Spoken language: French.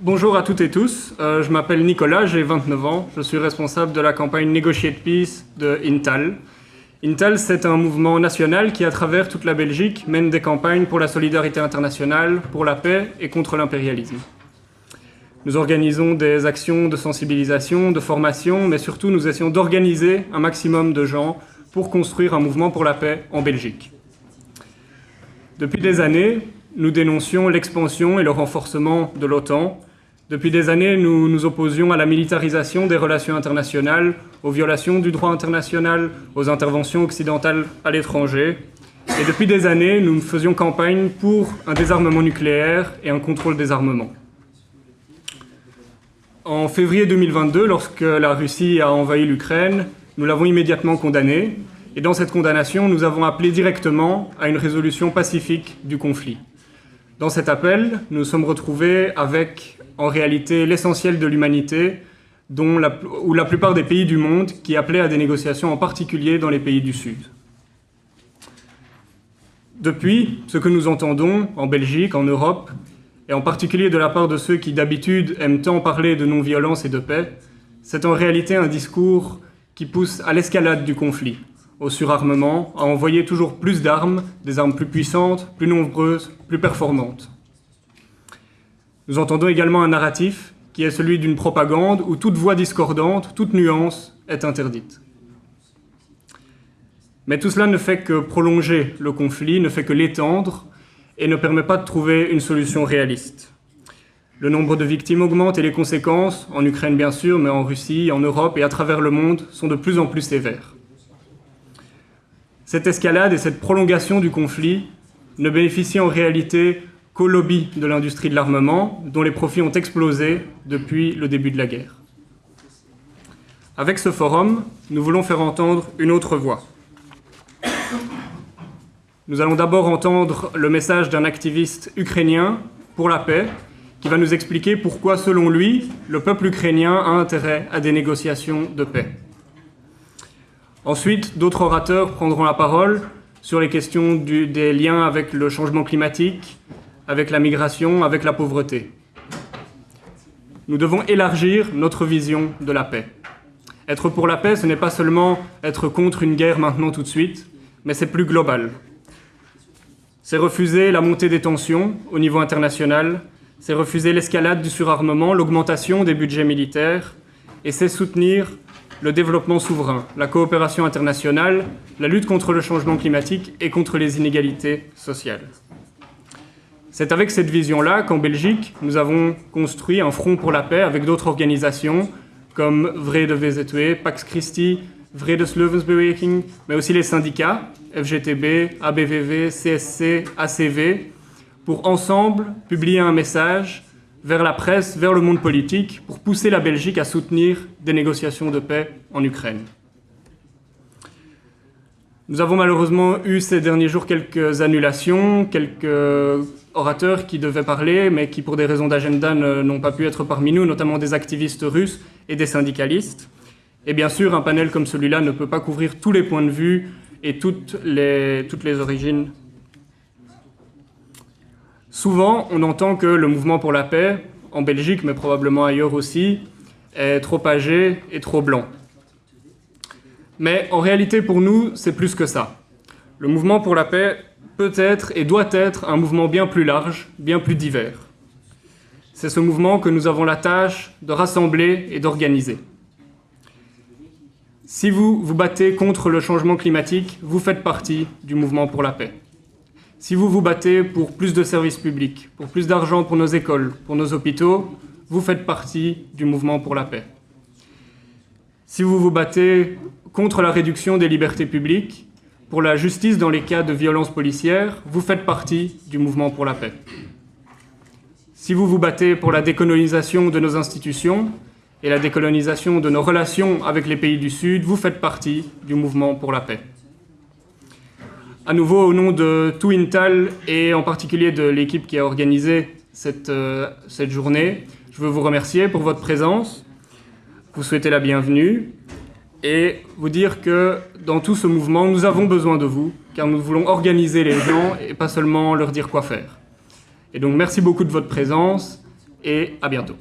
Bonjour à toutes et tous, je m'appelle Nicolas, j'ai 29 ans, je suis responsable de la campagne Negotiate Peace de Intal. Intal, c'est un mouvement national qui, à travers toute la Belgique, mène des campagnes pour la solidarité internationale, pour la paix et contre l'impérialisme. Nous organisons des actions de sensibilisation, de formation, mais surtout nous essayons d'organiser un maximum de gens pour construire un mouvement pour la paix en Belgique. Depuis des années, nous dénoncions l'expansion et le renforcement de l'OTAN. Depuis des années, nous nous opposions à la militarisation des relations internationales, aux violations du droit international, aux interventions occidentales à l'étranger. Et depuis des années, nous faisions campagne pour un désarmement nucléaire et un contrôle des armements. En février 2022, lorsque la Russie a envahi l'Ukraine, nous l'avons immédiatement condamné. Et dans cette condamnation, nous avons appelé directement à une résolution pacifique du conflit. Dans cet appel, nous sommes retrouvés avec, en réalité, l'essentiel de l'humanité, ou la plupart des pays du monde qui appelaient à des négociations, en particulier dans les pays du Sud. Depuis, ce que nous entendons en Belgique, en Europe, et en particulier de la part de ceux qui d'habitude aiment tant parler de non-violence et de paix, c'est en réalité un discours qui pousse à l'escalade du conflit, au surarmement, à envoyer toujours plus d'armes, des armes plus puissantes, plus nombreuses, plus performantes. Nous entendons également un narratif qui est celui d'une propagande où toute voix discordante, toute nuance est interdite. Mais tout cela ne fait que prolonger le conflit, ne fait que l'étendre et ne permet pas de trouver une solution réaliste. Le nombre de victimes augmente et les conséquences, en Ukraine bien sûr, mais en Russie, en Europe et à travers le monde, sont de plus en plus sévères. Cette escalade et cette prolongation du conflit ne bénéficient en réalité qu'au lobby de l'industrie de l'armement, dont les profits ont explosé depuis le début de la guerre. Avec ce forum, nous voulons faire entendre une autre voix. Nous allons d'abord entendre le message d'un activiste ukrainien pour la paix, qui va nous expliquer pourquoi, selon lui, le peuple ukrainien a intérêt à des négociations de paix. Ensuite, d'autres orateurs prendront la parole sur les questions des liens avec le changement climatique, avec la migration, avec la pauvreté. Nous devons élargir notre vision de la paix. Être pour la paix, ce n'est pas seulement être contre une guerre maintenant tout de suite, mais c'est plus global. C'est refuser la montée des tensions au niveau international, c'est refuser l'escalade du surarmement, l'augmentation des budgets militaires, et c'est soutenir le développement souverain, la coopération internationale, la lutte contre le changement climatique et contre les inégalités sociales. C'est avec cette vision-là qu'en Belgique, nous avons construit un front pour la paix avec d'autres organisations comme Vrede VZW, Pax Christi, Vredeslevensbeweging, mais aussi les syndicats, FGTB, ABVV, CSC, ACV, pour ensemble publier un message vers la presse, vers le monde politique, pour pousser la Belgique à soutenir des négociations de paix en Ukraine. Nous avons malheureusement eu ces derniers jours quelques annulations, quelques orateurs qui devaient parler, mais qui, pour des raisons d'agenda, n'ont pas pu être parmi nous, notamment des activistes russes et des syndicalistes. Et bien sûr, un panel comme celui-là ne peut pas couvrir tous les points de vue et toutes les origines. Souvent, on entend que le mouvement pour la paix, en Belgique, mais probablement ailleurs aussi, est trop âgé et trop blanc. Mais en réalité, pour nous, c'est plus que ça. Le mouvement pour la paix peut être et doit être un mouvement bien plus large, bien plus divers. C'est ce mouvement que nous avons la tâche de rassembler et d'organiser. Si vous vous battez contre le changement climatique, vous faites partie du mouvement pour la paix. Si vous vous battez pour plus de services publics, pour plus d'argent pour nos écoles, pour nos hôpitaux, vous faites partie du mouvement pour la paix. Si vous vous battez contre la réduction des libertés publiques, pour la justice dans les cas de violences policières, vous faites partie du mouvement pour la paix. Si vous vous battez pour la décolonisation de nos institutions et la décolonisation de nos relations avec les pays du Sud, vous faites partie du mouvement pour la paix. À nouveau, au nom de tout Intal et en particulier de l'équipe qui a organisé cette journée, je veux vous remercier pour votre présence, vous souhaiter la bienvenue et vous dire que dans tout ce mouvement, nous avons besoin de vous, car nous voulons organiser les gens et pas seulement leur dire quoi faire. Et donc merci beaucoup de votre présence et à bientôt.